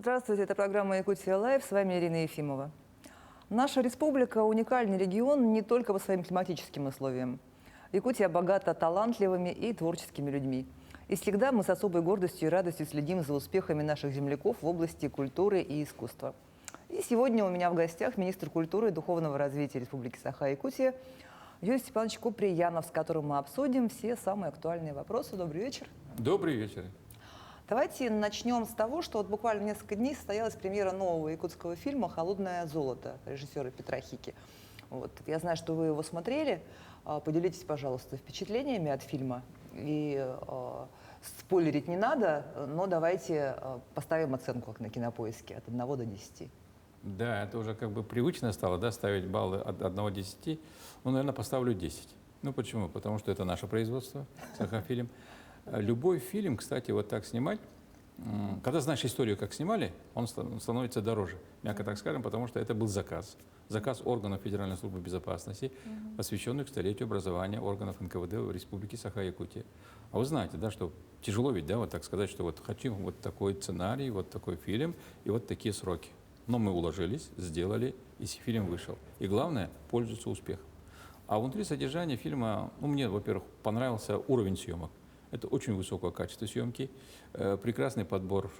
Здравствуйте, это программа «Якутия Лайв», с вами Ирина Ефимова. Наша республика – уникальный регион не только по своим климатическим условиям. Якутия богата талантливыми и творческими людьми. И всегда мы с особой гордостью и радостью следим за успехами наших земляков в области культуры и искусства. И сегодня у меня в гостях министр культуры и духовного развития Республики Саха-Якутия Юрий Степанович Куприянов, с которым мы обсудим все самые актуальные вопросы. Добрый вечер. Добрый вечер. Давайте начнем с того, что вот буквально несколько дней состоялась премьера нового якутского фильма «Холодное золото» режиссера Петра Хики. Вот. Я знаю, что вы его смотрели. Поделитесь, пожалуйста, впечатлениями от фильма. И спойлерить не надо, но давайте поставим оценку как на Кинопоиске от 1 до 10. Да, это уже как бы привычно стало, да, ставить баллы от 1 до 10. Ну, наверное, поставлю 10. Ну, почему? Потому что это наше производство, Саха-фильм. Любой фильм, кстати, вот так снимать, когда знаешь историю, как снимали, он становится дороже, мягко так скажем, потому что это был заказ. Заказ органов Федеральной службы безопасности, посвященный к столетию образования органов НКВД в Республике Саха-Якутия. А вы знаете, да, что тяжело ведь, да, вот так сказать, что вот хотим вот такой сценарий, вот такой фильм и вот такие сроки. Но мы уложились, сделали, и фильм вышел. И главное, пользуется успехом. А внутри содержания фильма, ну, мне, во-первых, понравился уровень съемок. Это очень высокое качество съемки, прекрасный подбор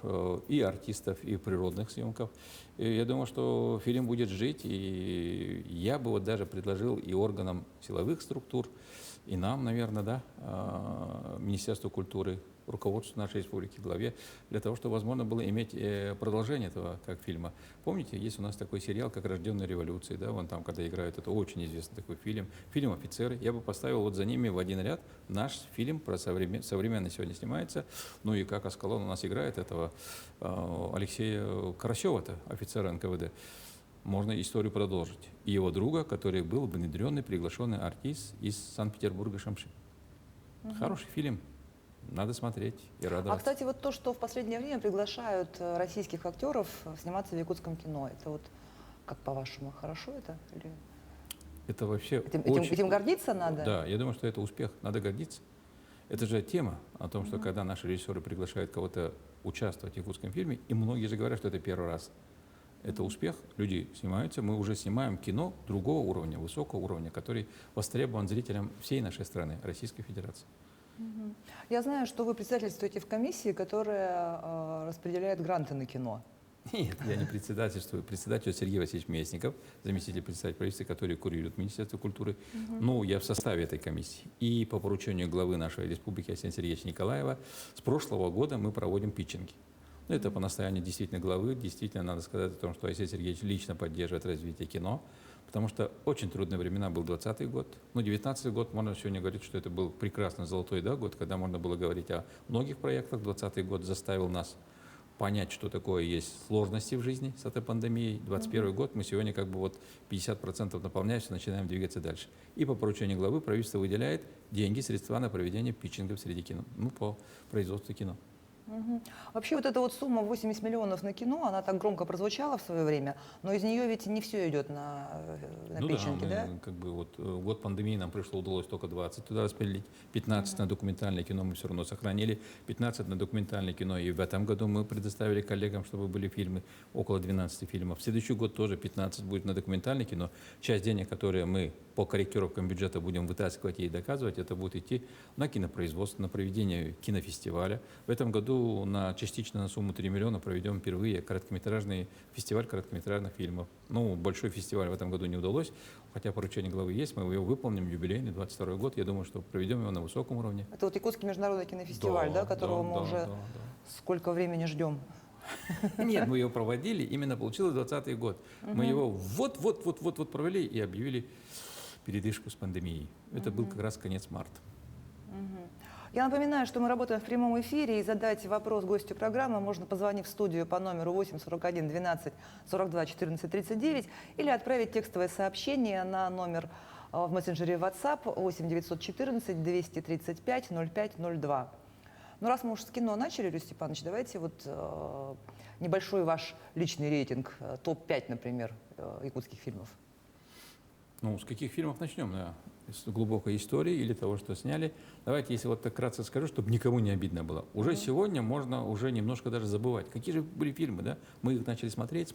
и артистов, и природных съемков. И я думаю, что фильм будет жить, и я бы вот даже предложил и органам силовых структур, и нам, наверное, да, Министерству культуры, руководству нашей республики, главе, для того, чтобы возможно было иметь продолжение этого как фильма. Помните, есть у нас такой сериал, как «Рожденная революцией», да, вон там, когда играют, это очень известный такой фильм, фильм «Офицеры». Я бы поставил вот за ними в один ряд наш фильм про современный сегодня снимается, ну и как Аскалон у нас играет этого Алексея Карасева-то, офицера НКВД. Можно историю продолжить. И его друга, который был внедренный, приглашенный артист из Санкт-Петербурга Шамшин. Хороший фильм. Надо смотреть и радоваться. А, кстати, вот то, что в последнее время приглашают российских актеров сниматься в якутском кино, это вот, как по-вашему, хорошо это? Или... Это вообще Этим гордиться надо? Да, я думаю, что это успех, надо гордиться. Это же тема о том, что когда наши режиссеры приглашают кого-то участвовать в якутском фильме, и многие же говорят, что это первый раз. Это успех, люди снимаются, мы уже снимаем кино другого уровня, высокого уровня, который востребован зрителям всей нашей страны, Российской Федерации. Я знаю, что вы председательствуете в комиссии, которая распределяет гранты на кино. Нет, я не председательствую. Председатель Сергей Васильевич Местников, заместитель председателя правительства, который курирует Министерство культуры. Ну, я в составе этой комиссии. И по поручению главы нашей республики Арсения Сергеевича Николаева с прошлого года мы проводим питчинги. Это по настоянию действительно главы. Действительно, надо сказать о том, что Арсений Сергеевич лично поддерживает развитие кино, потому что очень трудные времена был 2020 год. Ну, 2019 год, можно сегодня говорить, что это был прекрасный золотой, да, год, когда можно было говорить о многих проектах. 2020 год заставил нас понять, что такое есть сложности в жизни с этой пандемией. 2021 год мы сегодня как бы вот 50% наполняемся, начинаем двигаться дальше. И по поручению главы правительство выделяет деньги, средства на проведение питчингов среди кино, ну, по производству кино. Вообще вот эта вот сумма 80 миллионов на кино, она так громко прозвучала в свое время, но из нее ведь не все идет на питчинги, да? Как бы вот год пандемии нам удалось только 20 туда распределить, 15 на документальное кино мы все равно сохранили, 15 на документальное кино, и в этом году мы предоставили коллегам, чтобы были фильмы, около 12 фильмов. В следующий год тоже 15 будет на документальное кино. Часть денег, которые мы по корректировкам бюджета будем вытаскивать и доказывать, это будет идти на кинопроизводство, на проведение кинофестиваля. В этом году частично на сумму 3 миллиона проведем впервые короткометражный фестиваль короткометражных фильмов. Ну, большой фестиваль в этом году не удалось, хотя поручение главы есть, мы его выполним, юбилейный 22 год. Я думаю, что проведем его на высоком уровне. Это вот Якутский международный кинофестиваль, да, которого мы уже сколько времени ждем? Нет, мы его проводили, именно получилось 2020 год. Мы его вот провели и объявили передышку с пандемией. Это был как раз конец марта. Я напоминаю, что мы работаем в прямом эфире, и задать вопрос гостю программы можно, позвонив в студию по номеру 8 41 12 42 14 39 или отправить текстовое сообщение на номер в мессенджере WhatsApp 8 914 235 0502. Ну, раз мы уж с кино начали, Юрий Степанович, давайте вот небольшой ваш личный рейтинг, топ-5, например, якутских фильмов. Ну, с каких фильмов начнем, да? с глубокой историей или того, что сняли. Давайте, если вот так кратко скажу, чтобы никому не обидно было. Уже сегодня можно уже немножко даже забывать. Какие же были фильмы, да? Мы их начали смотреть.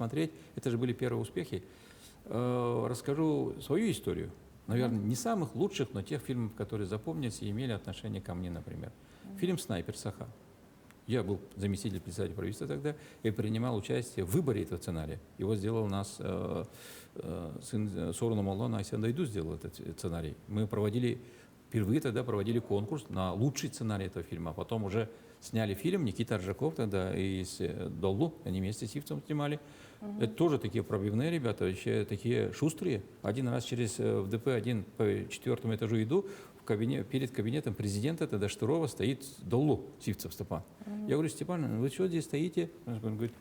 Это же были первые успехи. Расскажу свою историю. Наверное, не самых лучших, но тех фильмов, которые запомнились и имели отношение ко мне, например. Фильм «Снайпер» Саха. Я был заместитель председателя правительства тогда и принимал участие в выборе этого сценария. Его сделал нас сын Сооруна Моллана Айсен Дайду, сделал этот сценарий. Мы впервые тогда проводили конкурс на лучший сценарий этого фильма. А потом уже сняли фильм Никита Аржаков тогда из Доллу, они вместе с Ивцем снимали. Это тоже такие пробивные ребята, вообще такие шустрые. Один раз в ДП-1 по 4-му этажу иду, перед кабинетом президента тогда Штырова стоит Доллу, Сивцев Степан. Я говорю: Степан, вы что здесь стоите? Он говорит: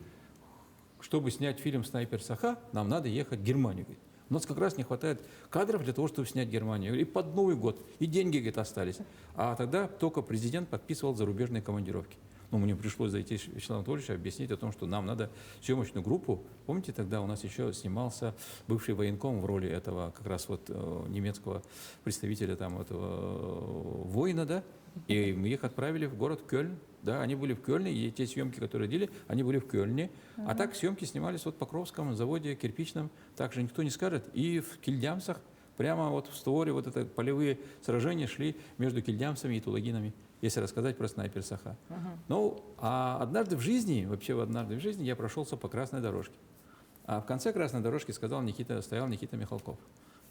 чтобы снять фильм «Снайпер Саха», нам надо ехать в Германию. Говорит, у нас как раз не хватает кадров для того, чтобы снять Германию. И под Новый год, и деньги, говорит, остались. А тогда только президент подписывал зарубежные командировки. Ну, мне пришлось зайти к Вячеславу Анатольевичу, объяснить о том, что нам надо съемочную группу. Помните, тогда у нас еще снимался бывший военком в роли этого как раз вот немецкого представителя там этого воина, да? И мы их отправили в город Кёльн. Да, они были в Кёльне, и те съемки, которые делали, они были в Кёльне. А так съемки снимались вот в Покровском заводе кирпичном. Так же никто не скажет. И в Кильдямсах, прямо вот в створе, вот это полевые сражения шли между кильдямцами и тулагинами, если рассказать про «Снайпер Саха». Ну, а однажды в жизни я прошелся по красной дорожке. А в конце красной дорожки стоял Никита Михалков.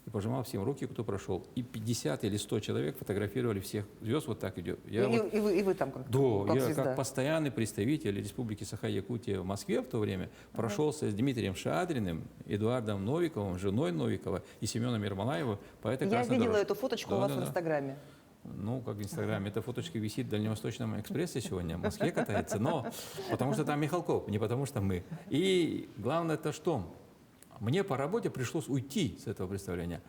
И пожимал всем руки, кто прошел. И 50 или 100 человек фотографировали всех звезд, вот так идет. И вы там как? Да, я звезда. как постоянный представитель Республики Саха-Якутия в Москве в то время прошелся с Дмитрием Шадриным, Эдуардом Новиковым, женой Новикова и Семеном Ермолаевым по этой Я красной видела дорожке. эту фоточку у вас в Инстаграме. Ну, как в Инстаграме. Эта фоточка висит в Дальневосточном экспрессе сегодня, в Москве катается, но потому что там Михалков, не потому что мы. И главное это что? Мне по работе пришлось уйти с этого представления.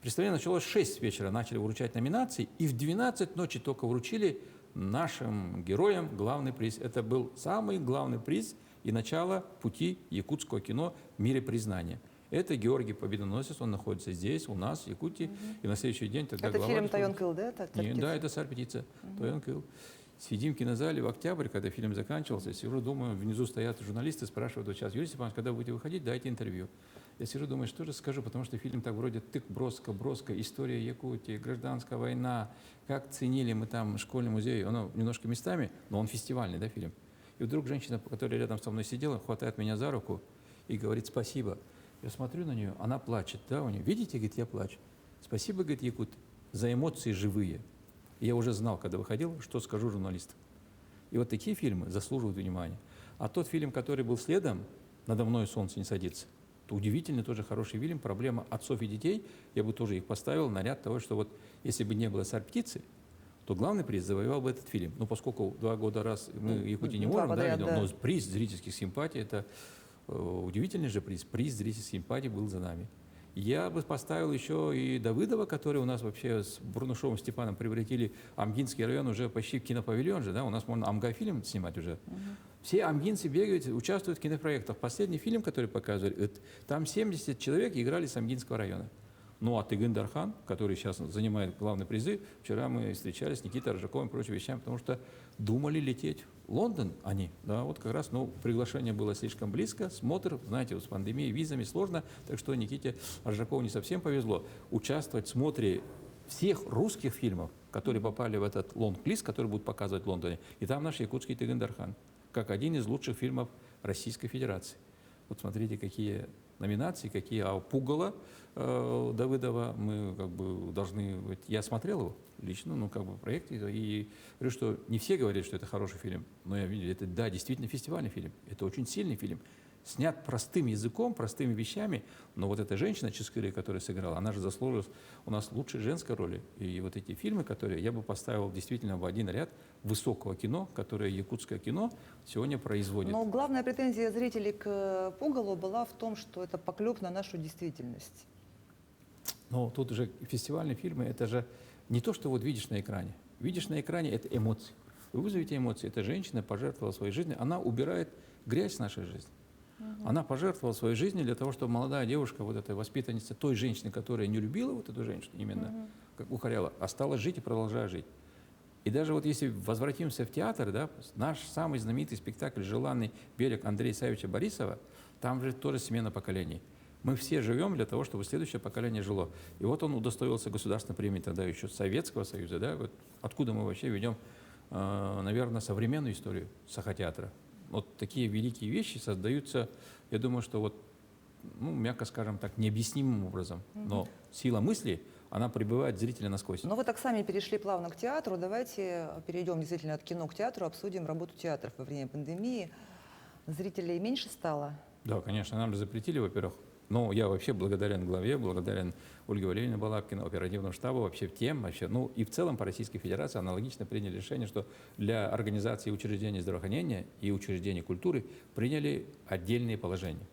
Представление началось в 6 вечера, начали вручать номинации, и в 12 ночи только вручили нашим героям главный приз. Это был самый главный приз и начало пути якутского кино в мире признания. Это Георгий Победоносец, он находится здесь, у нас, в Якутии, и на следующий день тогда Это фильм «Тойон Кыл», да? Да, это «Царь-птица», Тойон Кыл. Сидим в кинозале в октябре, когда фильм заканчивался, сижу, думаю, внизу стоят журналисты, спрашивают: вот сейчас, Юрий Степанович, когда будете выходить, дайте интервью. Я сижу, думаю, что же скажу, потому что фильм так вроде тык, броско, история Якутии, гражданская война, как ценили мы там школьный музей, он немножко местами, но он фестивальный, да, фильм. И вдруг женщина, которая рядом со мной сидела, хватает меня за руку и говорит: спасибо. Я смотрю на нее, она плачет, да, у нее, видите, говорит, я плачу. Спасибо, говорит, Якут, за эмоции живые. И я уже знал, когда выходил, что скажу журналистам. И вот такие фильмы заслуживают внимания. А тот фильм, который был следом, «Надо мной солнце не садится», это удивительный, тоже хороший фильм, проблема отцов и детей. Я бы тоже их поставил на ряд того, что вот если бы не было «Царь-птицы», то главный приз завоевал бы этот фильм. Но поскольку 2 года раз мы в Якутии не можем, подряд, да, но приз зрительских симпатий, это удивительный же приз. Приз зрительских симпатий был за нами. Я бы поставил еще и Давыдова, который у нас вообще с Бурнушевым Степаном превратили Амгинский район уже почти в кинопавильон же, да, у нас можно Амга-фильм снимать уже. Все амгинцы бегают, участвуют в кинопроектах. Последний фильм, который показывали, там 70 человек играли с Амгинского района. Ну, а Тыгын Дархан, который сейчас занимает главные призы, вчера мы встречались с Никитой Аржаковым и прочими вещами, потому что думали лететь в Лондон они, да, вот как раз, ну, приглашение было слишком близко, смотр, знаете, вот с пандемией, визами сложно, так что Никите Аржакову не совсем повезло участвовать в смотре всех русских фильмов, которые попали в этот лонг-лист, который будут показывать в Лондоне, и там наш якутский Тыгын Дархан, как один из лучших фильмов Российской Федерации. Вот смотрите, какие номинации, какие, а Пугало Давыдова мы как бы должны, я смотрел его лично, ну как бы проект, и говорю, что не все говорят, что это хороший фильм, но я видел, это да, действительно фестивальный фильм, это очень сильный фильм, снят простым языком, простыми вещами, но вот эта женщина Ческырия, которая сыграла, она же заслужилась у нас лучшей женской роли, и вот эти фильмы, которые я бы поставил действительно в один ряд высокого кино, которое якутское кино сегодня производит. Но главная претензия зрителей к Пугалу была в том, что это поклеп на нашу действительность. Но тут уже фестивальные фильмы, это же не то, что вот видишь на экране. Видишь на экране — это эмоции. Вы вызовете эмоции. Эта женщина пожертвовала своей жизнью, она убирает грязь с нашей жизни. Она пожертвовала своей жизнью для того, чтобы молодая девушка, вот эта воспитанница той женщины, которая не любила вот эту женщину именно, как укоряла, осталась жить и продолжает жить. И даже вот если возвратимся в театр, да, наш самый знаменитый спектакль «Желанный берег» Андрея Исаевича Борисова, там же тоже смена поколений. Мы все живем для того, чтобы следующее поколение жило. И вот он удостоился государственной премии тогда еще Советского Союза. Да? Вот откуда мы вообще ведем, наверное, современную историю Сахатеатра. Вот такие великие вещи создаются, я думаю, что вот, ну, мягко скажем так, необъяснимым образом. Но сила мысли, она прибывает зрителя насквозь. Но вы так сами перешли плавно к театру. Давайте перейдем действительно от кино к театру, обсудим работу театров во время пандемии. Зрителей меньше стало? Да, конечно, нам же запретили, во-первых. Но я вообще благодарен главе, благодарен Ольге Валерьевне Балабкиной, оперативному штабу, вообще тем, вообще, ну и в целом по Российской Федерации аналогично приняли решение, что для организации учреждений здравоохранения и учреждений культуры приняли отдельные положения.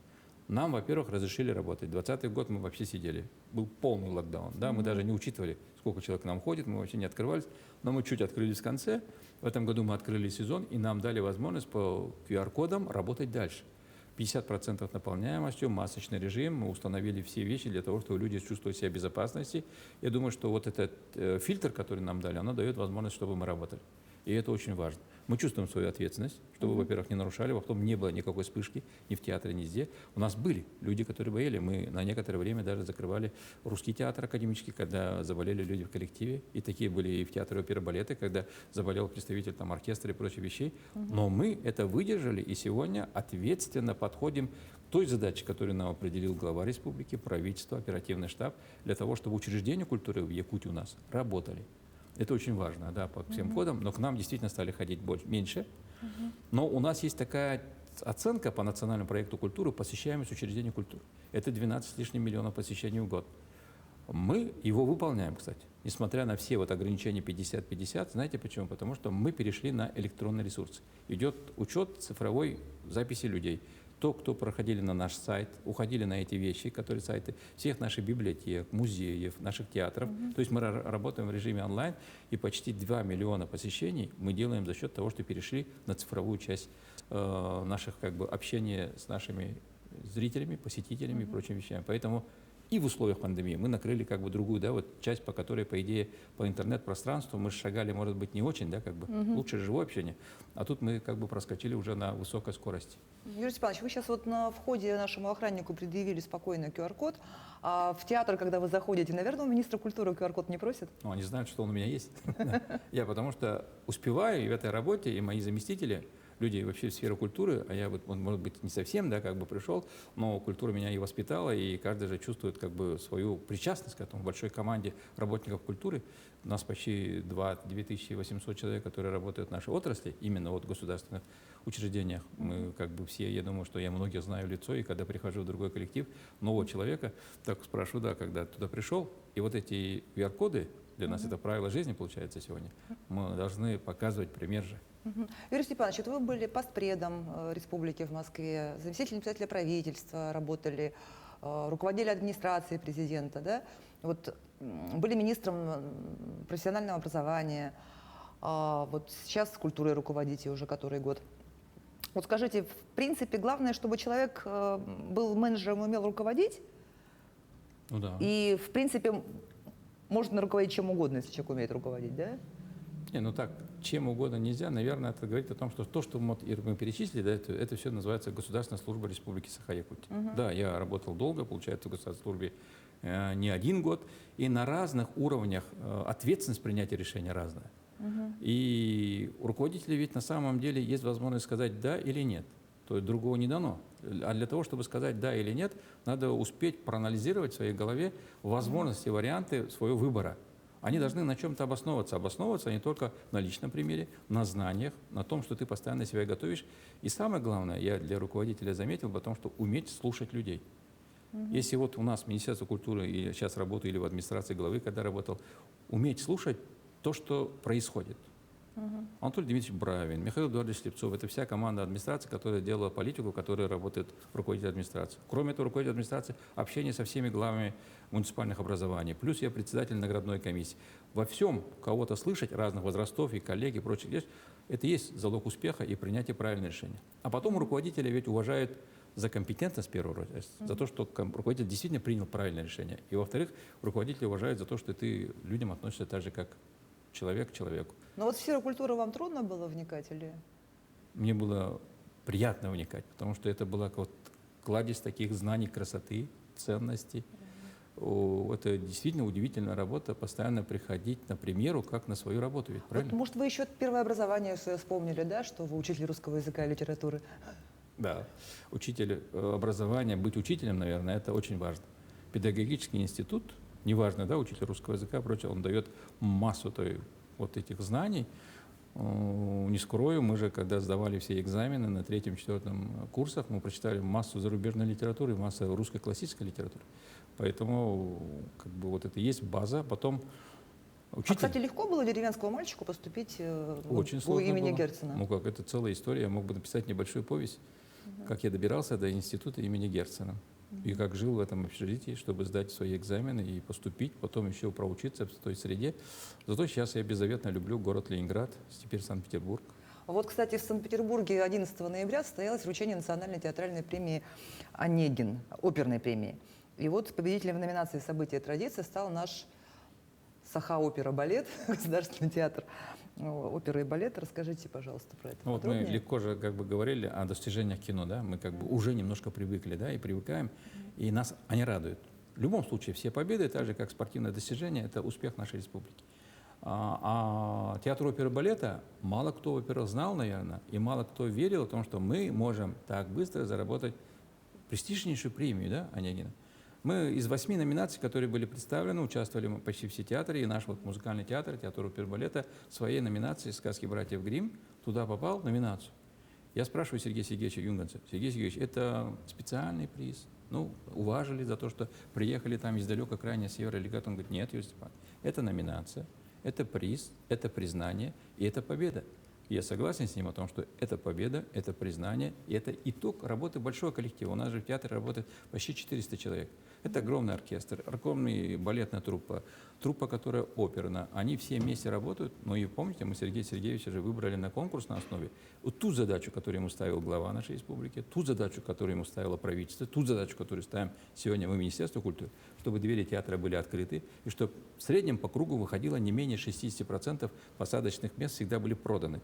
Нам, во-первых, разрешили работать. 2020 год мы вообще сидели. Был полный локдаун. Да? Мы даже не учитывали, сколько человек к нам ходит, мы вообще не открывались. Но мы чуть открылись в конце. В этом году мы открыли сезон, и нам дали возможность по QR-кодам работать дальше. 50% наполняемостью, масочный режим. Мы установили все вещи для того, чтобы люди чувствовали себя в безопасности. Я думаю, что вот этот фильтр, который нам дали, он дает возможность, чтобы мы работали. И это очень важно. Мы чувствуем свою ответственность, чтобы, во-первых, не нарушали, во-вторых, не было никакой вспышки ни в театре, ни везде. У нас были люди, которые болели. Мы на некоторое время даже закрывали русский театр академический, когда заболели люди в коллективе. И такие были и в театре оперы балета, когда заболел представитель там, оркестра и прочих вещей. Но мы это выдержали, и сегодня ответственно подходим к той задаче, которую нам определил глава республики, правительство, оперативный штаб, для того, чтобы учреждения культуры в Якутии у нас работали. Это очень важно, да, по всем кодам, но к нам действительно стали ходить меньше. Но у нас есть такая оценка по национальному проекту культуры, посещаемость учреждений культуры. Это 12 с лишним миллионов посещений в год. Мы его выполняем, кстати, несмотря на все вот ограничения 50-50. Знаете почему? Потому что мы перешли на электронный ресурс. Идет учет цифровой записи людей. То, кто проходили на наш сайт, уходили на эти вещи, которые сайты всех наших библиотек, музеев, наших театров. То есть мы работаем в режиме онлайн, и почти 2 миллиона посещений мы делаем за счет того, что перешли на цифровую часть наших как бы, общения с нашими зрителями, посетителями и прочими вещами. Поэтому и в условиях пандемии мы накрыли как бы другую, да, вот часть, по которой, по идее, по интернет-пространству мы шагали, может быть, не очень, да, как бы, лучше живое общение, а тут мы как бы проскочили уже на высокой скорости. Юрий Степанович, вы сейчас вот на входе нашему охраннику предъявили спокойно QR-код, а в театр, когда вы заходите, наверное, у министра культуры QR-код не просит? Ну, они знают, что он у меня есть. Я потому что успеваю и в этой работе, и мои заместители, люди вообще в сферу культуры, а я вот, может быть, не совсем, да, как бы пришел, но культура меня и воспитала, и каждый же чувствует как бы свою причастность к этому большой команде работников культуры. У нас почти 2800 человек, которые работают в нашей отрасли, именно вот в государственных учреждениях. Мы как бы все, я думаю, что я многих знаю в лицо, и когда прихожу в другой коллектив, нового человека, так спрашиваю, да, когда туда пришел, и вот эти QR-коды, для нас это правило жизни, получается, сегодня, мы должны показывать пример же. Юрий Степанович, вот вы были постпредом республики в Москве, заместителем председателя правительства работали, руководили администрацией президента, да? Вот, были министром профессионального образования, вот сейчас культурой руководите уже который год. Вот скажите, в принципе, главное, чтобы человек был менеджером и умел руководить, Ну да. и, в принципе, можно руководить чем угодно, если человек умеет руководить, да? Не, ну так, чем угодно нельзя. Наверное, это говорит о том, что то, что мы перечислили, да, это все называется Государственная служба Республики Саха-Якутия. Да, я работал долго, получается, в государственной службе не 1 год, и на разных уровнях ответственность принятия решения разная. И у руководителей ведь на самом деле есть возможность сказать «да» или «нет». То есть другого не дано. А для того, чтобы сказать «да» или «нет», надо успеть проанализировать в своей голове возможности, варианты своего выбора. Они должны на чем-то обосновываться. Обосновываться они только на личном примере, на знаниях, на том, что ты постоянно себя готовишь. И самое главное, я для руководителя заметил, потому что уметь слушать людей. Если вот у нас в Министерстве культуры, и я сейчас работаю, или в администрации главы, когда работал, уметь слушать то, что происходит. Анатолий Дмитриевич Бравин, Михаил Эдуардович Слепцов, это вся команда администрации, которая делала политику, которая работает в руководителе администрации. Кроме этого, руководитель администрации общение со всеми главами муниципальных образований. Плюс я председатель наградной комиссии. Во всем кого-то слышать, разных возрастов, и коллеги, и прочих, это есть залог успеха и принятия правильного решения. А потом руководители ведь уважают за компетентность в первую очередь, за то, что руководитель действительно принял правильное решение. И во-вторых, руководители уважают за то, что ты людям относишься так же, как человек к человеку. Но вот в сферу культуры вам трудно было вникать или? Мне было приятно вникать, потому что это была вот кладезь таких знаний, красоты, ценностей. Это действительно удивительная работа, постоянно приходить на премьеру, как на свою работу, ведь правильно? Вот, может, вы еще первое образование свое вспомнили, да, что вы учитель русского языка и литературы? Да, учитель образования, быть учителем, наверное, это очень важно. Педагогический институт, неважно, да, учитель русского языка и прочее, он дает массу вот этих знаний. Не скрою, мы же, когда сдавали все экзамены на 3-4 курсах, мы прочитали массу зарубежной литературы, массу русской классической литературы. Поэтому как бы вот это и есть база. Потом учитель. А, кстати, легко было деревенскому мальчику поступить Очень в сложно имени было. Герцена? Ну как, это целая история. Я мог бы написать небольшую повесть, как я добирался до института имени Герцена. И как жил в этом общежитии, чтобы сдать свои экзамены и поступить, потом еще проучиться в той среде. Зато сейчас я беззаветно люблю город Ленинград, теперь Санкт-Петербург. Вот, кстати, в Санкт-Петербурге 11 ноября состоялось вручение национальной театральной премии «Онегин», оперной премии. И вот победителем в номинации «События и традиции» стал наш Саха-опера-балет, Государственный театр оперы и балета. Расскажите, пожалуйста, про это Ну, вот мы подробнее. легко же как бы говорили о достижениях кино, да, мы как бы уже немножко привыкли, да, и привыкаем, и нас они радуют. В любом случае, все победы, так же как спортивное достижение, это успех нашей республики. А театр оперы и балета мало кто, во-первых, знал, наверное, и мало кто верил в том, что мы можем так быстро заработать престижнейшую премию, да, Онегина. Мы из 8 номинаций, которые были представлены, участвовали почти все театры, и наш вот музыкальный театр, театр оперы и балета, в своей номинации «Сказки братьев Гримм» туда попал в номинацию. Я спрашиваю Сергея Сергеевича Юнганца: Сергей Сергеевич, это специальный приз? Ну, уважили за то, что приехали там издалека, крайне севера или как? Он говорит: нет, Юрий Степанович, это номинация, это приз, это признание и это победа. И я согласен с ним о том, что это победа, это признание, и это итог работы большого коллектива. У нас же в театре работает почти 400 человек. Это огромный оркестр, огромная балетная труппа, труппа, которая оперная. Они все вместе работают. Но и помните, мы Сергея Сергеевича же выбрали на конкурсной основе. Вот ту задачу, которую ему ставил глава нашей республики, ту задачу, которую ему ставило правительство, ту задачу, которую ставим сегодня мы, Министерство культуры, чтобы двери театра были открыты, и чтобы в среднем по кругу выходило не менее 60% посадочных мест всегда были проданы.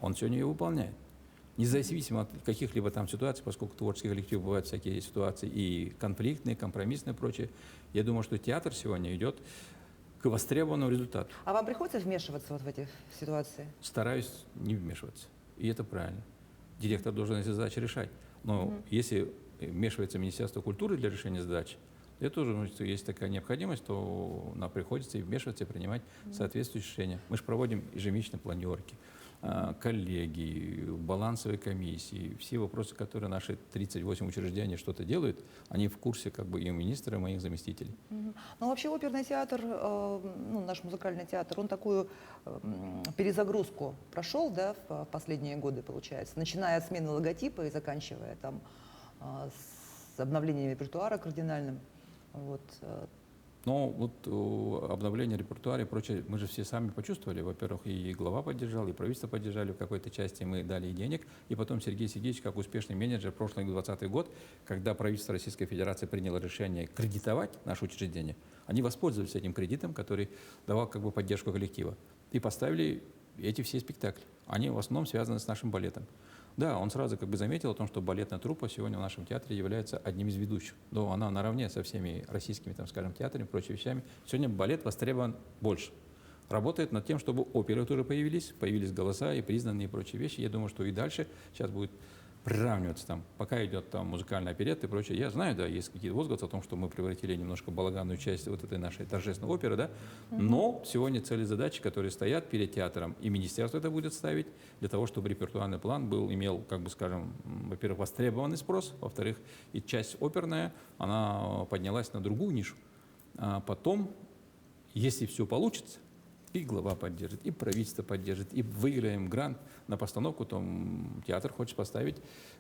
Он сегодня ее выполняет. Независимо от каких-либо там ситуаций, поскольку в творческих коллективах бывают всякие ситуации и конфликтные, компромиссные и прочее, я думаю, что театр сегодня идет к востребованному результату. А вам приходится вмешиваться вот в эти ситуации? Стараюсь не вмешиваться. И это правильно. Директор должен эти задачи решать. Но если вмешивается Министерство культуры для решения задач, это тоже, если есть такая необходимость, то нам приходится и вмешиваться, и принимать соответствующие решения. Мы же проводим ежемесячно планерки, коллеги, балансовые комиссии, все вопросы, которые наши 38 учреждений что-то делают, они в курсе как бы и у министра, и у моих заместителей. Ну, вообще оперный театр, ну, наш музыкальный театр, он такую перезагрузку прошел, да, в последние годы, получается, начиная от смены логотипа и заканчивая там с обновлением репертуара кардинальным. Вот. Но вот обновление репертуара и прочее, мы же все сами почувствовали. Во-первых, и глава поддержал, и правительство поддержали в какой-то части, мы дали и денег. И потом Сергей Сергеевич, как успешный менеджер, прошлый 2020 год, когда правительство Российской Федерации приняло решение кредитовать наше учреждение, они воспользовались этим кредитом, который давал как бы поддержку коллектива. И поставили эти все спектакли. Они в основном связаны с нашим балетом. Да, он сразу как бы заметил о том, что балетная труппа сегодня в нашем театре является одним из ведущих. Но она наравне со всеми российскими, там, скажем, театрами и прочими вещами. Сегодня балет востребован больше. Работает над тем, чтобы оперы тоже появились голоса и признанные и прочие вещи. Я думаю, что и дальше сейчас будет приравниваться там, пока идет там музыкальный оперет и прочее. Я знаю, да, есть какие-то возгласы о том, что мы превратили немножко балаганную часть вот этой нашей торжественной оперы, да, но сегодня цели и задачи, которые стоят перед театром, и министерство это будет ставить для того, чтобы репертуарный план имел, как бы скажем, во-первых, востребованный спрос, во-вторых, и часть оперная, она поднялась на другую нишу. А потом, если все получится, и глава поддержит, и правительство поддержит, и выиграем грант на постановку, то театр хочет поставить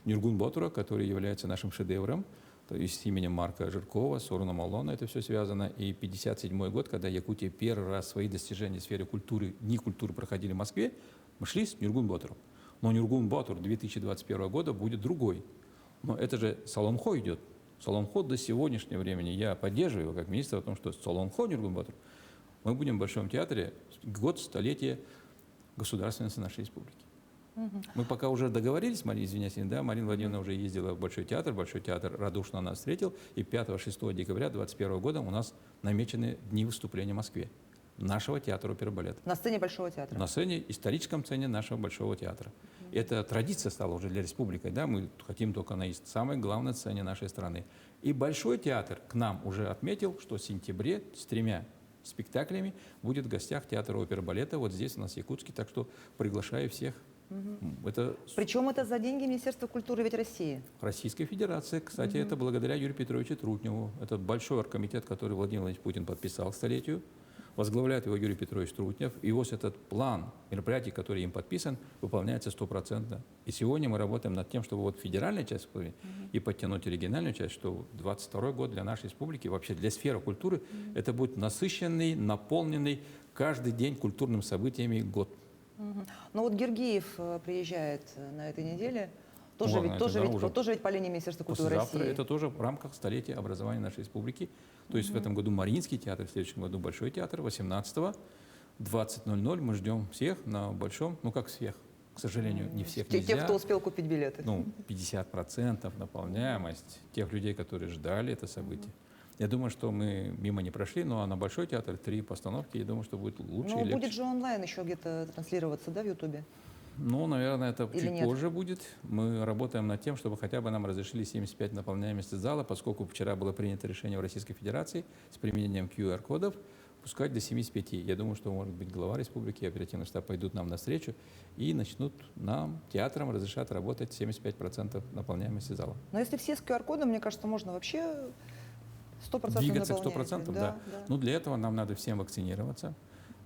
Нюргун Ботура, который является нашим шедевром, то есть с именем Марка Жиркова, Сорона Малона это все связано. И 1957 год, когда Якутия первый раз свои достижения в сфере культуры, Дни культуры проходили в Москве, мы шли с Нюргун Ботуром. Но Нюргун Ботур 2021 года будет другой. Но это же Соломхо идет. Соломхо до сегодняшнего времени, я поддерживаю его как министр о том, что Соломхо Нюргенбатур, мы будем в Большом театре год столетия государственности нашей республики. Мы пока уже договорились, Марина, извиняюсь, да, Марина Владимировна уже ездила в Большой театр радушно нас встретил, и 5-6 декабря 2021 года у нас намечены дни выступления в Москве нашего театра оперы и балета. На сцене Большого театра. На сцене, историческом сцене нашего Большого театра. Это традиция стала уже для республики, да, мы хотим только на самой главной сцене нашей страны. И Большой театр к нам уже отметил, что в сентябре с 3 спектаклями будет в гостях театра оперы и балета вот здесь у нас в Якутске, так что приглашаю всех. Это Причем это за деньги Министерства культуры ведь России. Российская Федерация, кстати, это благодаря Юрию Петровичу Трутневу. Это большой оргкомитет, который Владимир Владимирович Путин подписал к столетию. Возглавляет его Юрий Петрович Трутнев. И вот этот план мероприятий, который им подписан, выполняется 100%. И сегодня мы работаем над тем, чтобы вот федеральная часть и подтянуть региональную часть, что 2022 год для нашей республики, вообще для сферы культуры, это будет насыщенный, наполненный каждый день культурными событиями год. Ну вот Гергиев приезжает на этой неделе. Тоже, Ладно, ведь, тоже, это, ведь, уже тоже ведь по линии Министерства культуры послезавтра России. это тоже в рамках столетия образования нашей республики. То есть в этом году Мариинский театр, в следующем году Большой театр, 18-го, 20:00 мы ждем всех на Большом, ну как всех, к сожалению, не всех Те, нельзя. кто успел купить билеты. Ну, 50% наполняемость тех людей, которые ждали это событие. Я думаю, что мы мимо не прошли, но на Большой театр 3 постановки, я думаю, что будет лучше Но и легче. будет же онлайн еще где-то транслироваться, да, в Ютубе? Ну, наверное, это Или чуть нет? позже будет. Мы работаем над тем, чтобы хотя бы нам разрешили 75 наполняемости зала, поскольку вчера было принято решение в Российской Федерации с применением QR-кодов пускать до 75. Я думаю, что, может быть, глава республики и оперативный штаб пойдут нам навстречу и начнут нам, театрам, разрешат работать 75% наполняемости зала. Но если все с QR-кодом, мне кажется, можно вообще 100% Двигаться к наполнять. 100%, да. Ну, для этого нам надо всем вакцинироваться.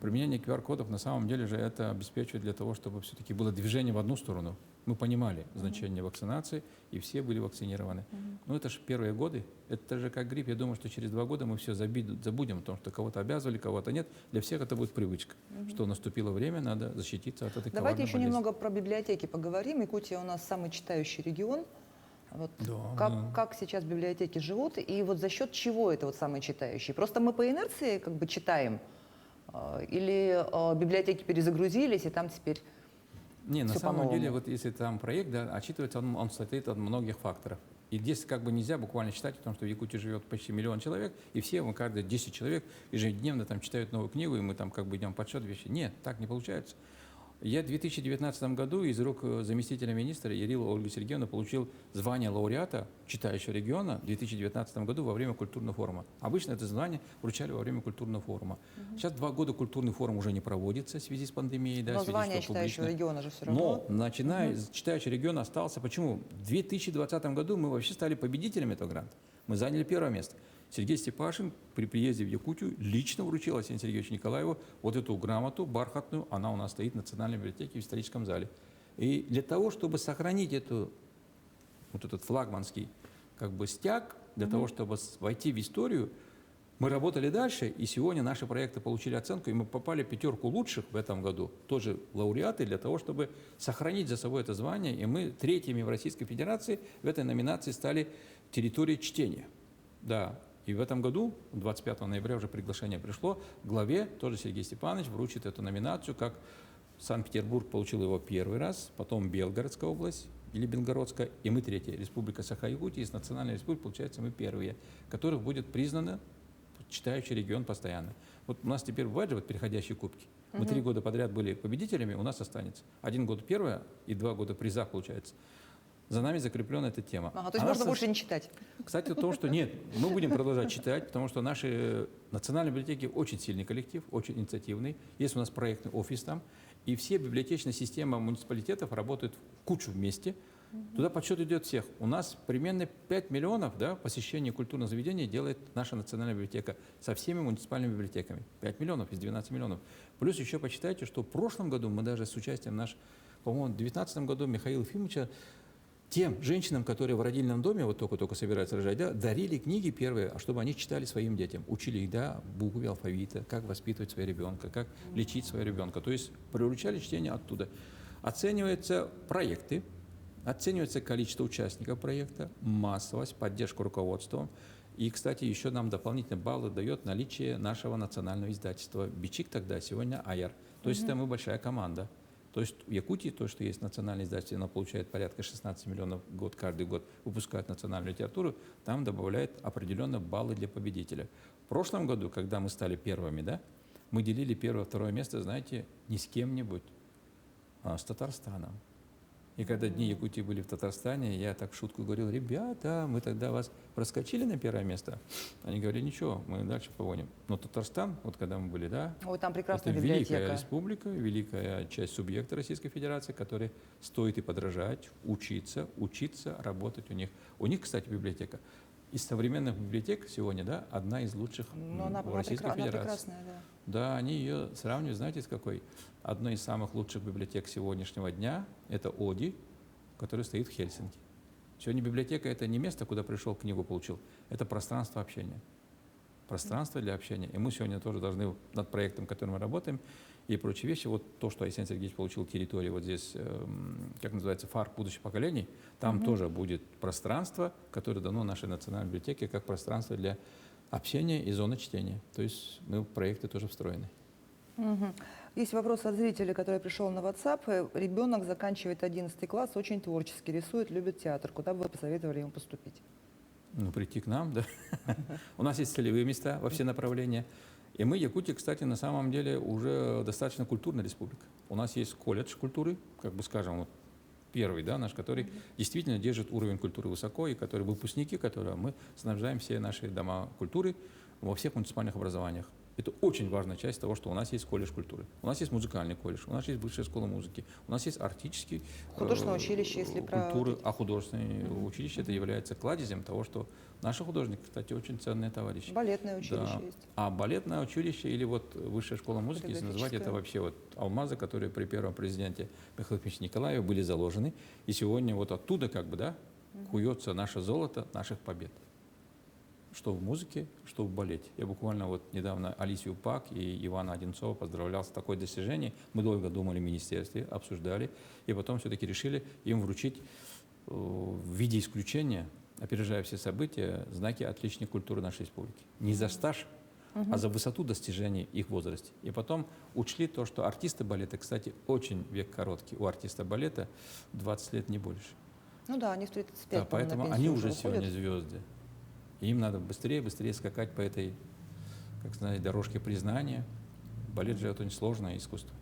Применение QR-кодов на самом деле же это обеспечивает для того, чтобы все-таки было движение в одну сторону. Мы понимали значение вакцинации, и все были вакцинированы. Но это же первые годы, это же как грипп. Я думаю, что через 2 года мы все забудем о том, что кого-то обязывали, кого-то нет. Для всех это будет привычка, что наступило время, надо защититься от этой Давайте коварной еще болезни. немного про библиотеки поговорим. Якутия у нас самый читающий регион. Вот Да, как сейчас библиотеки живут и вот за счет чего это вот самый читающий? Просто мы по инерции как бы читаем? Или библиотеки перезагрузились и там теперь... Не, на всё самом по-новому? деле, вот если там проект, да, отчитывается, он состоит от многих факторов. И здесь как бы нельзя буквально читать, потому что в Якутии живет почти 1 миллион человек, и все, мы каждые 10 человек ежедневно там читают новую книгу, и мы там как бы идем подсчет вещей. Нет, так не получается. Я в 2019 году из рук заместителя министра Яриловой Ольги Сергеевны получил звание лауреата читающего региона в 2019 году во время культурного форума. Обычно это звание вручали во время культурного форума. Сейчас 2 года культурный форум уже не проводится в связи с пандемией. Да, Но в связи, звание что читающего публично. региона же все равно. Но начиная с читающего региона остался. Почему? В 2020 году мы вообще стали победителями этого гранта. Мы заняли 1 место. Сергей Степашин при приезде в Якутию лично вручил Арсению Сергеевичу Николаеву вот эту грамоту бархатную. Она у нас стоит в Национальной библиотеке в историческом зале. И для того, чтобы сохранить вот этот флагманский как бы стяг, для того, чтобы войти в историю, мы работали дальше, и сегодня наши проекты получили оценку, и мы попали в 5 лучших в этом году, тоже лауреаты, для того, чтобы сохранить за собой это звание. И мы 3-ми в Российской Федерации в этой номинации стали территорией чтения. Да. И в этом году, 25 ноября уже приглашение пришло, главе тоже Сергей Степанович вручит эту номинацию, как Санкт-Петербург получил его 1 раз, потом Белгородская область или Белгородская, и мы 3-я, Республика Саха-Якутия, из Национальной Республики, получается, мы 1-е, которых будет признано читающий регион постоянно. Вот у нас теперь бывают же вот переходящие кубки. Мы 3 года подряд были победителями, у нас останется 1 год 1-е и 2 года приза, получается. За нами закреплена эта тема. Ага, то есть можно больше не читать. Кстати, о том, что нет, мы будем продолжать читать, потому что наши национальные библиотеки очень сильный коллектив, очень инициативный. Есть у нас проектный офис там, и все библиотечная система муниципалитетов работают в кучу вместе. Туда подсчет идет всех. У нас примерно 5 миллионов, да, посещений культурных заведений делает наша национальная библиотека со всеми муниципальными библиотеками. 5 миллионов из 12 миллионов. Плюс еще почитайте, что в прошлом году мы даже с участием по-моему, в 2019 году Михаила Ефимовича тем женщинам, которые в родильном доме вот только-только собираются рожать, да, дарили книги первые, чтобы они читали своим детям, учили их, да, буквы алфавита, как воспитывать своего ребенка, как лечить своего ребенка. То есть привлечали чтение оттуда. Оцениваются проекты, Оценивается количество участников проекта, массовость, поддержку руководством. И, кстати, еще нам дополнительные баллы дает наличие нашего национального издательства «Бичик» тогда, сегодня «Аяр». То есть это мы большая команда. То есть в Якутии то, что есть национальное издательство, оно получает порядка 16 миллионов в год, каждый год выпускает национальную литературу, там добавляет определенные баллы для победителя. В прошлом году, когда мы стали первыми, да, мы делили первое, второе место, знаете, не с кем-нибудь, а с Татарстаном. И когда Дни Якутии были в Татарстане, я так в шутку говорил: ребята, мы тогда вас проскочили на первое место. Они говорили: ничего, мы дальше погоним. Но Татарстан, вот когда мы были, да, Ой, там это прекрасная великая библиотека. республика, великая часть субъекта Российской Федерации, которой стоит и подражать, учиться, работать у них. У них, кстати, библиотека. Из современных библиотек сегодня, да, одна из лучших Но в Российской она Федерации. прекрасная, да. Да, они ее сравнивают, знаете, с какой? Одной из самых лучших библиотек сегодняшнего дня – это ОДИ, который стоит в Хельсинки. Сегодня библиотека – это не место, куда пришел, книгу получил, это пространство общения. Пространство для общения. И мы сегодня тоже должны над проектом, которым мы работаем, и прочие вещи. Вот то, что Айсен Сергеевич получил территорию вот здесь, как называется, ФАР будущих поколений, там тоже будет пространство, которое дано нашей национальной библиотеке как пространство для общения и зоны чтения. То есть мы в проекты тоже встроены. Мгм. Есть вопрос от зрителя, который пришел на WhatsApp. Ребенок заканчивает 11 класс, очень творчески рисует, любит театр. Куда бы вы посоветовали ему поступить? Ну, прийти к нам, да. У нас есть целевые места во все направления. И мы, Якутия, кстати, на самом деле уже достаточно культурная республика. У нас есть колледж культуры, как бы скажем, вот первый, да, наш, который действительно держит уровень культуры высоко, и который выпускники которого мы снабжаем все наши дома культуры во всех муниципальных образованиях. Это очень важная часть того, что у нас есть колледж культуры. У нас есть музыкальный колледж, у нас есть высшая школа музыки, у нас есть артический Художественное училище, если про культуры, вот эти. а художественное училище это является кладезем того, что наши художники, кстати, очень ценные товарищи. Балетное училище Да. есть. А балетное училище или вот высшая школа музыки, если называть, это вообще вот алмазы, которые при первом президенте Михаиле Ильиче Николаеве были заложены. И сегодня вот оттуда как бы, да, куется наше золото наших побед. Что в музыке, что в балете. Я буквально вот недавно Алисию Пак и Ивана Одинцова поздравлял с такой достижением. Мы долго думали в министерстве, обсуждали, и потом все-таки решили им вручить в виде исключения, опережая все события, знаки отличной культуры нашей республики. Не за стаж, а за высоту достижений их возрасте. И потом учли то, что артисты балета, кстати, очень век короткий. У артиста балета 20 лет, не больше. Ну да, они в 35, Да, по-моему, поэтому на они пенсию уже уходят. сегодня звезды. И им надо быстрее скакать по этой, как сказать, дорожке признания. Балет же это очень сложное искусство.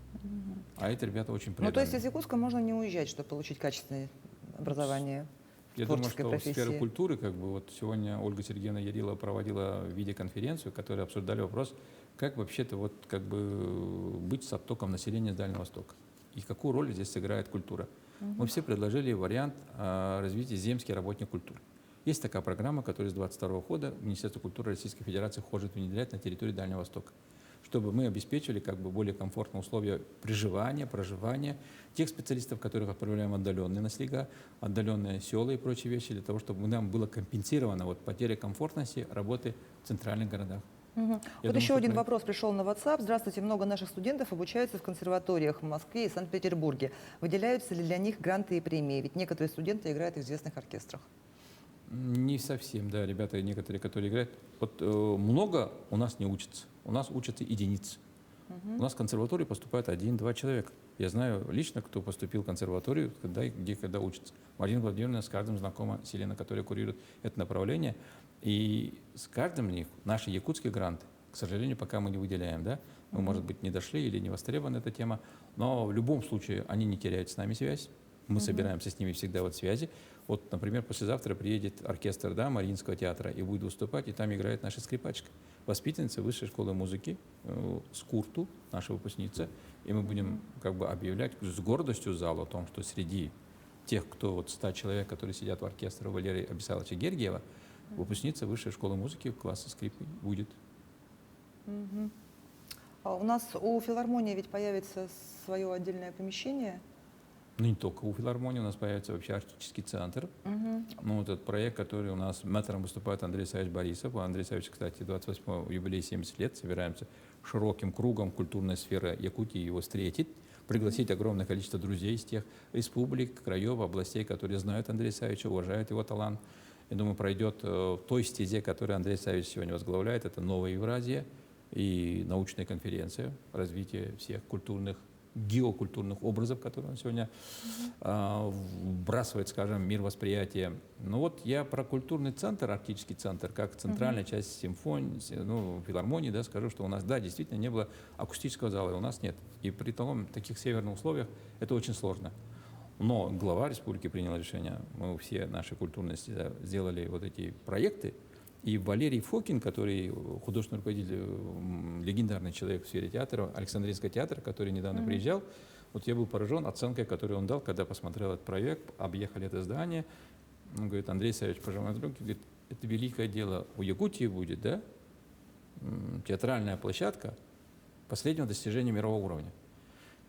А эти ребята очень Ну, преданные. то есть из Якутска можно не уезжать, чтобы получить качественное образование в Я думаю, творческой что профессии. сфера культуры, как бы вот сегодня Ольга Сергеевна Ярилова проводила видеоконференцию, в которой обсуждали вопрос, как вообще-то вот как бы быть с оттоком населения с Дальнего Востока. И какую роль здесь сыграет культура. Мы все предложили вариант развития земский работник культуры. Есть такая программа, которая с 2022 года Министерство культуры Российской Федерации хочет внедрять на территории Дальнего Востока, чтобы мы обеспечивали как бы более комфортные условия проживания тех специалистов, которых отправляем отдаленные на слега, отдаленные села и прочие вещи, для того, чтобы нам было компенсировано вот потеря комфортности работы в центральных городах. Вот думаю, еще что один проект- вопрос пришел на WhatsApp. Здравствуйте, много наших студентов обучаются в консерваториях в Москве и Санкт-Петербурге. Выделяются ли для них гранты и премии? Ведь некоторые студенты играют в известных оркестрах. Не совсем, да, ребята некоторые, которые играют. Вот много у нас не учатся, у нас учатся единицы. У нас в консерватории поступают 1-2 человека. Я знаю лично, кто поступил в консерваторию, когда учится. Марина Владимировна с каждым знакома, Селена, которая курирует это направление. И с каждым из них наши якутские гранты, к сожалению, пока мы не выделяем, да, мы, может быть, не дошли или не востребована эта тема, но в любом случае они не теряют с нами связь. Мы собираемся с ними всегда вот в связи. Вот, например, послезавтра приедет оркестр, да, Мариинского театра и будет выступать, и там играет наша скрипачка, воспитанница высшей школы музыки, Скурту, наша выпускница. И мы будем как бы объявлять с гордостью залу о том, что среди тех, кто вот 100 человек, которые сидят в оркестре Валерия Абисаловича Гергиева, выпускница высшей школы музыки класса скрипки будет. А у нас у филармонии ведь появится свое отдельное помещение. Ну, не только у филармонии, у нас появится вообще артистический центр. Ну, вот этот проект, который у нас мэтром выступает Андрей Савич Борисов. У Андрея Савича, кстати, 28-го юбилей 70 лет. Собираемся широким кругом культурной сферы Якутии его встретить. пригласить огромное количество друзей из тех республик, краев, областей, которые знают Андрея Савича, уважают его талант. Я думаю, пройдет в той стезе, которую Андрей Савич сегодня возглавляет, это «Новая Евразия» и научная конференция, развитие всех культурных, геокультурных образов, которые он сегодня вбрасывает, скажем, в мир восприятия. Ну вот я про культурный центр, арктический центр, как центральная часть симфонии, ну, филармонии, да, скажу, что у нас, да, действительно не было акустического зала, и у нас нет. И при том, в таких северных условиях это очень сложно. Но глава республики принял решение, мы все наши культурные сделали вот эти проекты, и Валерий Фокин, который художественный руководитель, легендарный человек в сфере театра, Александринского театра, который недавно приезжал, вот я был поражен оценкой, которую он дал, когда посмотрел этот проект, объехали это здание. Он говорит: Андрей Савич, пожалуйста, говорит, это великое дело у Якутии будет, да? Театральная площадка последнего достижения мирового уровня.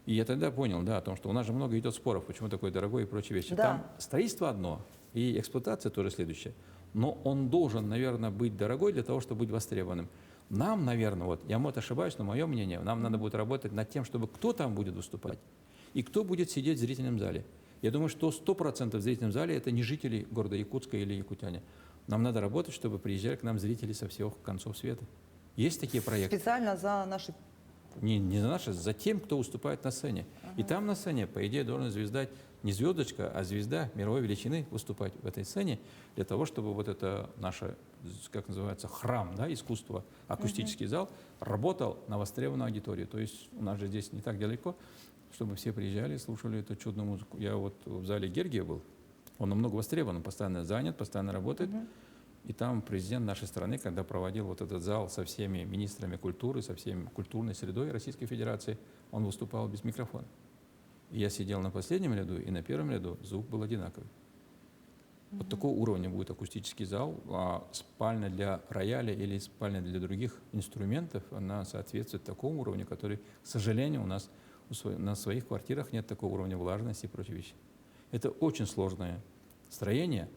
И я тогда понял, да, о том, что у нас же много идет споров, почему такой дорогой и прочие вещи. Да. Там строительство одно, и эксплуатация тоже следующее. Но он должен, наверное, быть дорогой для того, чтобы быть востребованным. Нам, наверное, вот, я, может, ошибаюсь, но мое мнение, нам надо будет работать над тем, чтобы кто там будет выступать и кто будет сидеть в зрительном зале. Я думаю, что 100% в зрительном зале это не жители города Якутска или якутяне. Нам надо работать, чтобы приезжали к нам зрители со всех концов света. Есть такие проекты? Специально за наши... Не за наши, за тем, кто выступает на сцене. И там на сцене, по идее, должна звезда, не звездочка, а звезда мировой величины выступать в этой сцене для того, чтобы вот это наше, как называется, храм, да, искусства, акустический зал работал на востребованную аудиторию. То есть у нас же здесь не так далеко, чтобы все приезжали, слушали эту чудную музыку. Я вот в зале Гергия был, он намного востребован, он постоянно занят, постоянно работает. И там президент нашей страны, когда проводил вот этот зал со всеми министрами культуры, со всеми культурной средой Российской Федерации, он выступал без микрофона. И я сидел на последнем ряду, и на первом ряду звук был одинаковый. Вот такого уровня будет акустический зал, а спальня для рояля или спальня для других инструментов, она соответствует такому уровню, который, к сожалению, у нас на своих квартирах нет такого уровня влажности и прочие вещи. Это очень сложное строение,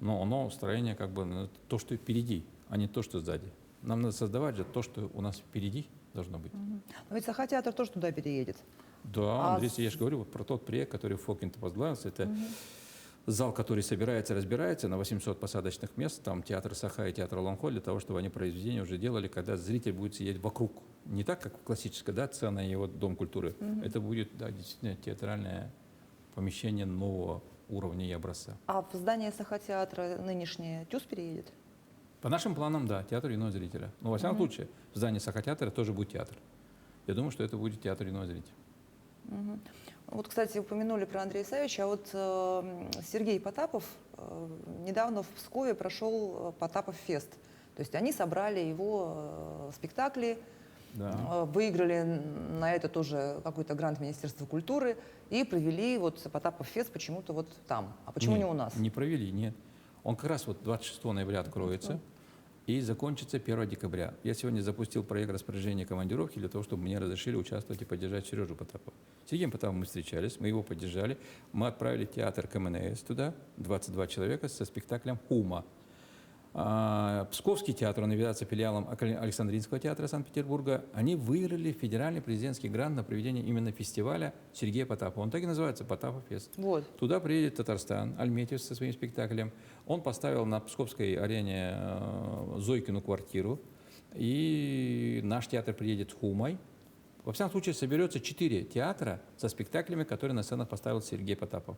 но оно строение как бы то, что впереди, а не то, что сзади. Нам надо создавать же то, что у нас впереди должно быть. Но ведь Саха-театр тоже туда переедет. Да, Андрей, я же говорю вот про тот проект, который Фокин возглавился. Это зал, который собирается, разбирается на 800 посадочных мест. Там театр Саха и театр Лонхо для того, чтобы они произведения уже делали, когда зритель будет сидеть вокруг. Не так, как классическая, да, сцена и вот Дом культуры. Это будет, да, действительно театральное помещение нового уровня и образца. А в здание Саха-театра нынешнее ТЮЗ переедет? По нашим планам, да, театр юного зрителя. Но во всяком случае, в здании Саха-театра тоже будет театр. Я думаю, что это будет театр юного зрителя. Вот, кстати, упомянули про Андрея Савича. А вот Сергей Потапов недавно в Пскове прошел Потапов фест. То есть они собрали его спектакли, выиграли на это тоже какой-то грант Министерства культуры и провели вот Потапов фест почему-то вот там. А почему не у нас? Не провели, нет. Он как раз вот 26 ноября откроется и закончится 1 декабря. Я сегодня запустил проект распоряжения командировки для того, чтобы мне разрешили участвовать и поддержать Сережу Потапова. С Сергеем Потаповым мы встречались, мы его поддержали. Мы отправили театр КМНС туда, 22 человека со спектаклем «Хума». Псковский театр, он является филиалом Александринского театра Санкт-Петербурга, они выиграли федеральный президентский грант на проведение именно фестиваля Сергея Потапова. Он так и называется, Потапов фест. Вот. Туда приедет Татарстан, Альметьев со своим спектаклем. Он поставил на Псковской арене Зойкину квартиру. И наш театр приедет с Хумой. Во всяком случае, соберется 4 театра со спектаклями, которые на сценах поставил Сергей Потапов.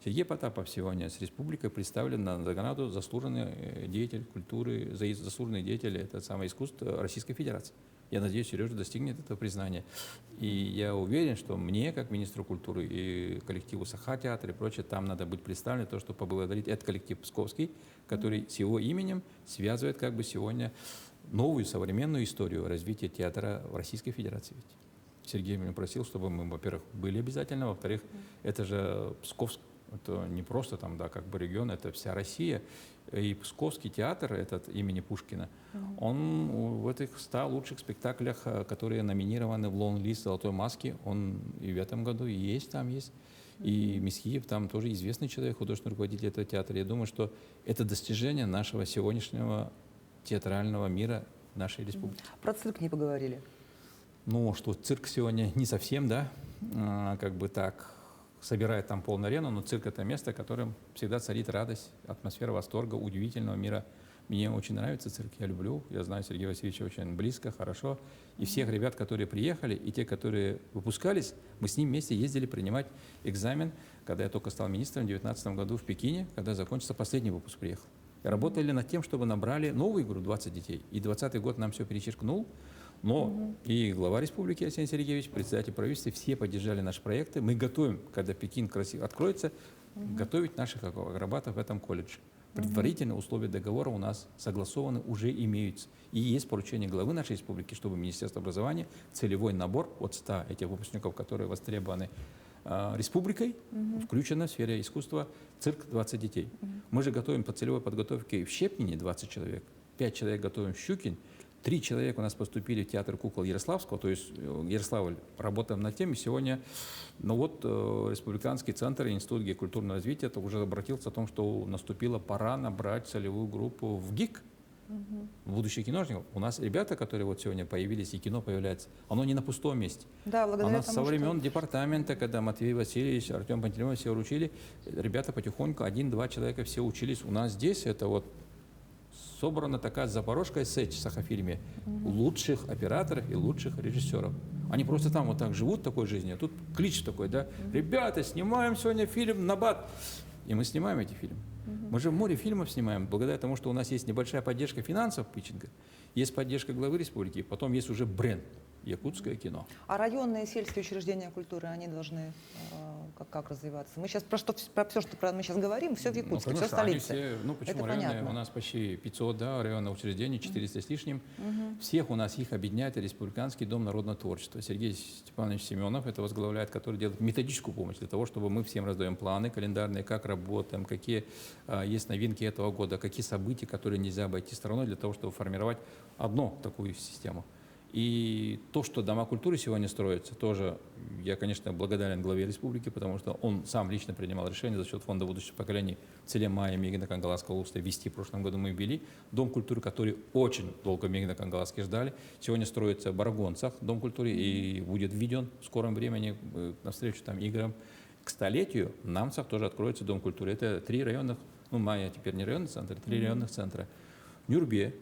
Сергей Потапов сегодня с республикой представлен на награду заслуженный деятель культуры, заслуженный деятель это самое искусство Российской Федерации. Я надеюсь, Сережа достигнет этого признания. И я уверен, что мне, как министру культуры и коллективу Саха-театра и прочее, там надо быть представлено то, что поблагодарить этот коллектив псковский, который с его именем связывает как бы сегодня новую современную историю развития театра в Российской Федерации. Сергей меня просил, чтобы мы, во-первых, были обязательно, во-вторых, это же Псковск. Это не просто там, да, как бы регион, это вся Россия. И Псковский театр, этот имени Пушкина, он в этих 100 лучших спектаклях, которые номинированы в лонг-лист «Золотой маски», он и в этом году и есть, там есть. И Месхиев там тоже известный человек, художественный руководитель этого театра. Я думаю, что это достижение нашего сегодняшнего театрального мира нашей республики. Про цирк не поговорили. Ну, что цирк сегодня не совсем, да, как бы так, собирает там полную арену, но цирк — это место, в котором всегда царит радость, атмосфера восторга, удивительного мира. Мне очень нравится цирк, я люблю, я знаю Сергея Васильевича очень близко, хорошо. И всех ребят, которые приехали, и те, которые выпускались, мы с ним вместе ездили принимать экзамен, когда я только стал министром в 2019 году в Пекине, когда закончился последний выпуск, приехал. И работали над тем, чтобы набрали новую игру 20 детей. И 2020 год нам все перечеркнул. Но и глава республики Арсений Сергеевич, председатель правительства, все поддержали наши проекты. Мы готовим, когда Пекин красиво откроется, готовить наших акробатов в этом колледже. Предварительные условия договора у нас согласованы, уже имеются. И есть поручение главы нашей республики, чтобы Министерство образования целевой набор от 100 этих выпускников, которые востребованы республикой, включено в сфере искусства цирк 20 детей. Мы же готовим по целевой подготовке в Щепнине 20 человек, 5 человек готовим в Щукин, 3 человека у нас поступили в театр кукол Ярославского, то есть Ярославль, работаем над тем. И сегодня, Республиканский центр и Институт геокультурного развития уже обратился о том, что наступила пора набрать целевую группу в ГИК, будущих киношников. У нас ребята, которые вот сегодня появились, и кино появляется, оно не на пустом месте. Да, благодаря Оно тому, со времен департамента, когда Матвей Васильевич, Артем Пантелеймон все учили, ребята потихоньку, 1-2 человека все учились. У нас здесь это вот собрана такая запорожская сеть в Сахафильме лучших операторов и лучших режиссеров. Они просто там вот так живут такой жизнью, а тут клич такой, да, ребята, снимаем сегодня фильм «Набат». И мы снимаем эти фильмы. Мы же в море фильмов снимаем, благодаря тому, что у нас есть небольшая поддержка финансов питчинга, есть поддержка главы республики, потом есть уже бренд «Якутское кино». А районные сельские учреждения культуры, они должны как развиваться? Мы сейчас про все, что мы сейчас говорим, все в Якутске, все в столице. Все, почему Это районы? понятно. У нас почти 500 районных учреждений, 400 с лишним. Всех у нас их объединяет Республиканский дом народного творчества. Сергей Степанович Семенов это возглавляет, который делает методическую помощь для того, чтобы мы всем раздаем планы календарные, как работаем, какие есть новинки этого года, какие события, которые нельзя обойти стороной для того, чтобы формировать одну такую систему. И то, что дома культуры сегодня строятся, тоже я, конечно, благодарен главе республики, потому что он сам лично принимал решение за счет фонда будущих поколений в селе Майя Мегино-Кангаласского уста ввести. В прошлом году мы ввели дом культуры, который очень долго в Мегино-Кангаласке ждали. Сегодня строится в Барагонцах дом культуры и будет введен в скором времени навстречу там играм. К столетию в Намцах тоже откроется дом культуры. Это 3 районных, Майя теперь не районный центр, 3 районных центра. В Нюрбе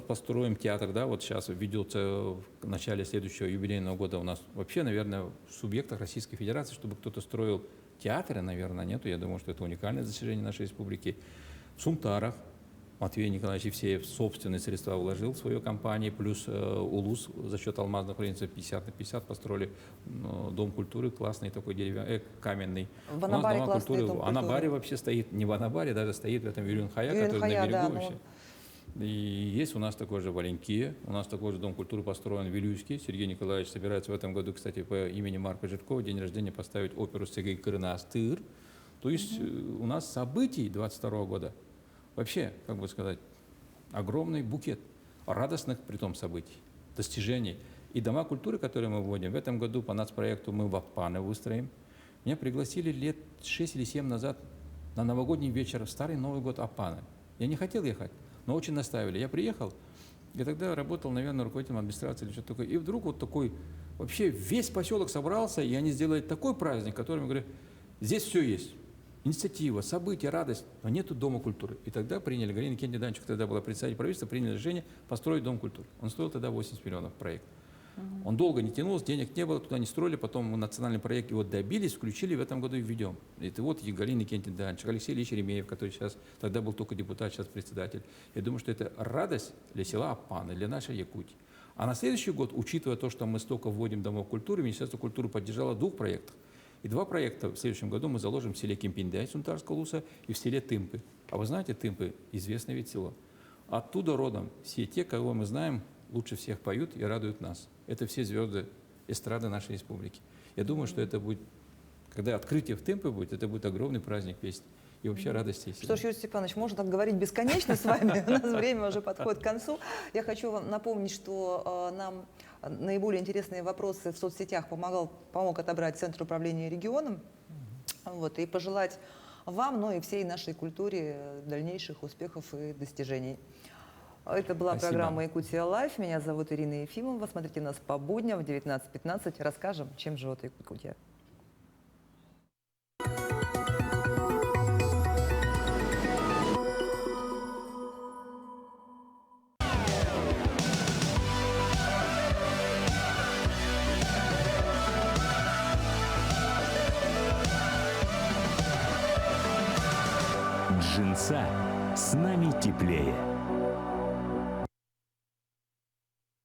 построим театр, да, вот сейчас ведется в начале следующего юбилейного года у нас вообще, наверное, в субъектах Российской Федерации, чтобы кто-то строил театры, наверное, нету. Я думаю, что это уникальное достижение нашей республики. В Сумтарах Матвей Николаевич Евсеев собственные средства вложил в свою компанию, плюс УЛУС за счет алмазных принципов 50 на 50 построили дом культуры, классный такой деревянный, каменный. В Анабаре классный дом культуры. В Анабаре вообще стоит, не в Анабаре, даже стоит в этом Юрюн-Хая, который на берегу да, вообще. И есть у нас такой же в Оленьке, у нас такой же дом культуры построен в Вилюйске. Сергей Николаевич собирается в этом году, кстати, по имени Марка Жиркова, день рождения, поставить оперу «Сегей Кырнастыр». То есть у нас событий 22 года вообще, как бы сказать, огромный букет радостных притом событий, достижений. И дома культуры, которые мы вводим, в этом году по нацпроекту мы в Аппане выстроим. Меня пригласили лет 6 или 7 назад на новогодний вечер в Старый Новый год Аппане. Я не хотел ехать, но очень наставили. Я приехал, и тогда работал, наверное, руководителем администрации или что-то такое. И вдруг вот такой, вообще весь поселок собрался, и они сделали такой праздник, который, говорят, здесь все есть. Инициатива, события, радость, но нету дома культуры. И тогда приняли, Галина Кенди Данчук тогда была председатель правительства, приняли решение построить дом культуры. Он стоил тогда 80 миллионов проект. Он долго не тянулся, денег не было, туда не строили, потом мы национальный проект его добились, включили, в этом году и введем. Это вот и Галина Кенди Данчук, Алексей Ильич Еремеев, который сейчас, тогда был только депутат, сейчас председатель. Я думаю, что это радость для села Аппаны, для нашей Якутии. А на следующий год, учитывая то, что мы столько вводим домов культуры, Министерство культуры поддержало в 2 проектах. И 2 проекта в следующем году мы заложим в селе Кемпиндай Сунтарского луса и в селе Тымпы. А вы знаете, Тымпы – известное ведь село. Оттуда родом все те, кого мы знаем, лучше всех поют и радуют нас. Это все звезды эстрады нашей республики. Я думаю, что это будет, когда открытие в Тымпы будет, это будет огромный праздник песни и вообще радости. Что ж, Юрий Степанович, можно так говорить бесконечно с вами, у нас время уже подходит к концу. Я хочу вам напомнить, что нам наиболее интересные вопросы в соцсетях помог отобрать Центр управления регионом, и пожелать вам, но и всей нашей культуре дальнейших успехов и достижений. Это была Спасибо. программа «Якутия Лайф». Меня зовут Ирина Ефимова. Смотрите нас по будням в 19:15. Расскажем, чем живет Якутия. Джинса с нами теплее.